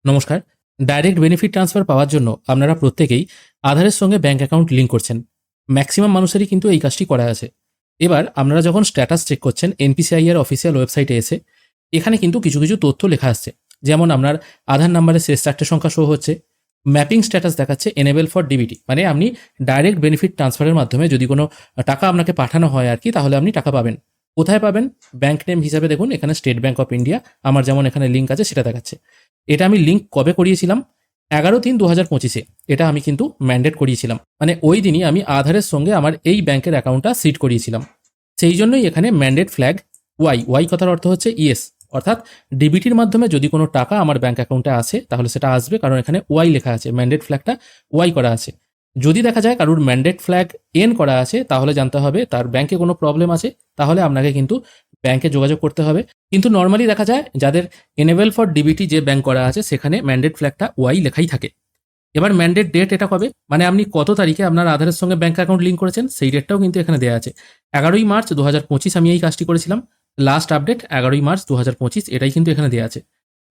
নমস্কার। Direct benefit transfer পাওয়ার জন্য আপনারা প্রত্যেকেই আধারের সঙ্গে ব্যাংক অ্যাকাউন্ট লিঙ্ক করছেন। ম্যাক্সিমাম মানুষেরই কিন্তু এই কাজটি করা আছে। এবার আপনারা যখন স্ট্যাটাস চেক করছেন এনপিসিআই এর অফিসিয়াল ওয়েবসাইটে এসে, এখানে কিন্তু কিছু কিছু তথ্য লেখা আসছে। যেমন আপনার আধার নাম্বারের শেষ 4টে সংখ্যা শো হচ্ছে, ম্যাপিং স্ট্যাটাস দেখাচ্ছে এনেবল ফর ডিবিটি, মানে আপনি ডাইরেক্ট বেনিফিট ট্রান্সফারের মাধ্যমে যদি কোনো টাকা আপনাকে পাঠানো হয় আর কি, তাহলে আপনি টাকা পাবেন। কোথায় পাবেন? ব্যাংক নেম হিসাবে দেখুন এখানে স্টেট ব্যাংক অফ ইন্ডিয়া, আমার যেমন এখানে লিঙ্ক আছে সেটা দেখাচ্ছে। এটা আমি লিঙ্ক কবে করিয়েছিলাম? 11/3/2025-এ এটা আমি কিন্তু ম্যান্ডেট করিয়েছিলাম, মানে ওই দিনই আমি আধারের সঙ্গে আমার এই ব্যাংকের অ্যাকাউন্টটা সিড করিয়েছিলাম। সেই জন্যই এখানে ম্যান্ডেট ফ্ল্যাগ ওয়াই কথার অর্থ হচ্ছে ইয়েস, অর্থাৎ ডিবিটির মাধ্যমে যদি কোনো টাকা আমার ব্যাংক অ্যাকাউন্টে আসে তাহলে সেটা আসবে, কারণ এখানে ওয়াই লেখা আছে, ম্যান্ডেট ফ্ল্যাগটা ওয়াই করা আছে। যদি দেখা যায় কারোর ম্যান্ডেট ফ্ল্যাগ এন করা আছে, তাহলে জানতে হবে তার ব্যাংকে কোনো প্রবলেম আছে, তাহলে আপনাকে কিন্তু ব্যাংকে যোগাযোগ করতে হবে। কিন্তু নর্মালি দেখা যায় যাদের এনেবল ফর ডিবিটি যে ব্যাংক করা আছে সেখানে ম্যান্ডেট ফ্ল্যাগটা ওয়াই লেখাই থাকে। এবার ম্যান্ডেট ডেট এটা কবে, মানে আপনি কত তারিখে আপনার আধারের সঙ্গে ব্যাংক অ্যাকাউন্ট লিঙ্ক করেছেন সেই ডেটটাও কিন্তু এখানে দেওয়া আছে। 11ই মার্চ 2025 আমি এই কাজটি করেছিলাম। লাস্ট আপডেট 11ই মার্চ 2025, এটাই কিন্তু এখানে দেওয়া আছে।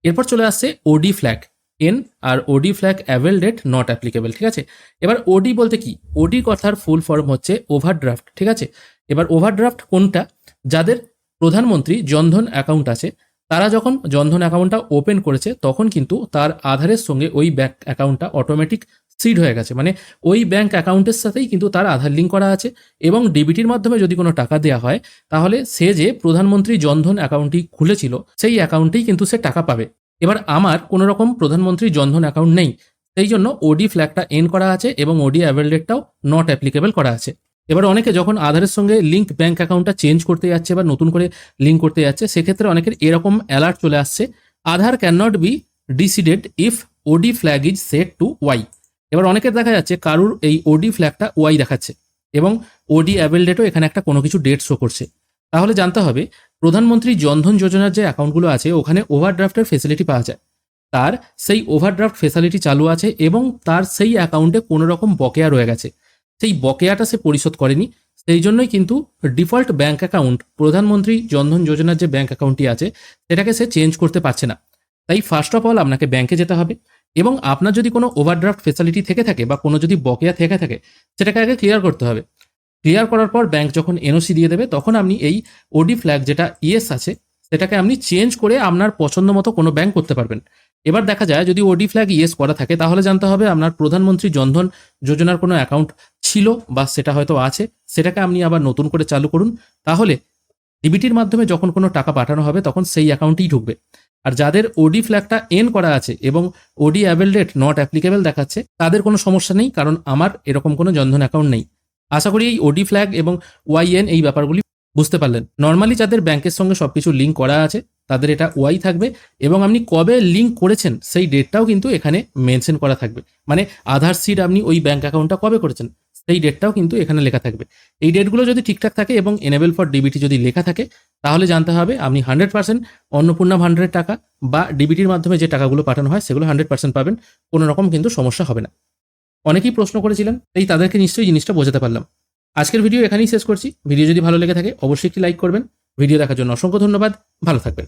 এরপর চলে আসছে ওডি ফ্ল্যাগ এন, আর OD flag avail date not applicable, ঠিক আছে। এবার ওডি বলতে কি? ওডি কথার ফুল ফর্ম হচ্ছে ওভারড্রাফট, ঠিক আছে। এবার ওভারড্রাফট কোনটা? যাদের প্রধানমন্ত্রী জনধন অ্যাকাউন্ট আছে, তারা যখন জনধন অ্যাকাউন্টটা ওপেন করেছে তখন কিন্তু তার আধারের সঙ্গে ওই ব্যাংক অ্যাকাউন্টটা অটোমেটিক সিড হয়ে গেছে, মানে ওই ব্যাংক অ্যাকাউন্টের সাথেই কিন্তু তার আধার লিঙ্ক করা আছে। এবং ডিবিটির মাধ্যমে যদি কোনো টাকা দেওয়া হয় তাহলে সে যে প্রধানমন্ত্রী জনধন অ্যাকাউন্টটি খুলেছিল সেই অ্যাকাউন্টেই কিন্তু সে টাকা পাবে। এবার আমার কোনো রকম প্রধানমন্ত্রী জনধন অ্যাকাউন্ট নেই, সেই জন্য ওডি ফ্ল্যাগটা এন করা আছে এবং ওডি অ্যাভেল ডেটটাও নট অ্যাপ্লিকেবল করা আছে। এবার অনেকে যখন আধারের সঙ্গে লিঙ্ক ব্যাংক অ্যাকাউন্টটা চেঞ্জ করতে যাচ্ছে বা নতুন করে লিঙ্ক করতে যাচ্ছে, সেক্ষেত্রে অনেকের এরকম অ্যালার্ট চলে আসছে, Aadhaar can not be decided if OD flag is set to Y. এবার অনেকের দেখা যাচ্ছে কারুর এই ওডি ফ্ল্যাগটা ওয়াই দেখাচ্ছে এবং ওডি অ্যাভেল ডেটও এখানে একটা কোনো কিছু ডেট শো করছে। তাহলে জানতে হবে প্রধানমন্ত্রী জনধন যোজনার যে অ্যাকাউন্টগুলো আছে ওখানে ওভারড্রাফটের ফেসিলিটি পাওয়া যায়, তার সেই ওভারড্রাফট ফেসিলিটি চালু আছে এবং তার সেই অ্যাকাউন্টে কোনো রকম বকেয়া রয়ে গেছে, সেই বকেয়াটা সে পরিশোধ করেনি। সেই জন্যই কিন্তু ডিফল্ট ব্যাংক অ্যাকাউন্ট প্রধানমন্ত্রী জনধন যোজনার যে ব্যাংক অ্যাকাউন্টটি আছে সেটাকে সে চেঞ্জ করতে পারছে না। তাই ফার্স্ট অফ অল আপনাকে ব্যাংকে যেতে হবে এবং আপনার যদি কোনো ওভারড্রাফট ফেসিলিটি থেকে থাকে বা কোনো যদি বকেয়া থেকে থাকে সেটাকে আগে ক্লিয়ার করতে হবে। ক্লিয়ার করার পর ব্যাংক যখন এনওসি দিয়ে দেবে তখন আপনি এই ওডি ফ্ল্যাগ যেটা ইয়েস আছে সেটাকে আপনি চেঞ্জ করে আপনার পছন্দ মতো কোনো ব্যাংক করতে পারবেন। এবার দেখা যায় যদি ওডি ফ্ল্যাগ ইয়েস করা থাকে তাহলে জানতে হবে আপনার প্রধানমন্ত্রী জনধন যোজনার কোনো অ্যাকাউন্ট ছিল বা সেটা হয়তো আছে, সেটাকে আপনি আবার নতুন করে চালু করুন, তাহলে ডিবিটির মাধ্যমে যখন কোনো টাকা পাঠানো হবে তখন সেই অ্যাকাউন্টেই ঢুকবে। আর যাদের ওডি ফ্ল্যাগটা এন করা আছে এবং ওডি অ্যাভেল ডেট নট অ্যাপ্লিকেবল দেখাচ্ছে তাদের কোনো সমস্যা নেই, কারণ আমার এরকম কোনো জনধন অ্যাকাউন্ট নেই। আশা করি এই ওডি ফ্ল্যাগ এবং ওয়াইএন এই ব্যাপারগুলি বুঝতে পারলেন। নর্মালি যাদের ব্যাংকের সঙ্গে সবকিছু লিঙ্ক করা আছে তাদের এটা ওয়াই থাকবে এবং আপনি কবে লিঙ্ক করেছেন সেই ডেটটাও কিন্তু এখানে মেনশন করা থাকবে, মানে আধার সিড আপনি ওই ব্যাংক অ্যাকাউন্টটা কবে করেছেন সেই ডেটটাও কিন্তু এখানে লেখা থাকবে। এই ডেটগুলো যদি ঠিকঠাক থাকে এবং এনেবল ফর ডিবিটি যদি লেখা থাকে তাহলে জানতে হবে আপনি 100% অন্নপূর্ণা ভান্ডারের টাকা বা ডিবিটির মাধ্যমে যে টাকাগুলো পাঠানো হয় সেগুলো 100% পাবেন, কোনো রকম কিন্তু সমস্যা হবে না। অনেকেই প্রশ্ন করেছিলেন, তাই তাদেরকে নিশ্চয়ই জিনিসটা বোঝাতে পারলাম। আজকের ভিডিও এখানেই শেষ করছি। ভিডিও যদি ভালো লেগে থাকে অবশ্যই একটি লাইক করবেন। ভিডিও দেখার জন্য অসংখ্য ধন্যবাদ। ভালো থাকবেন।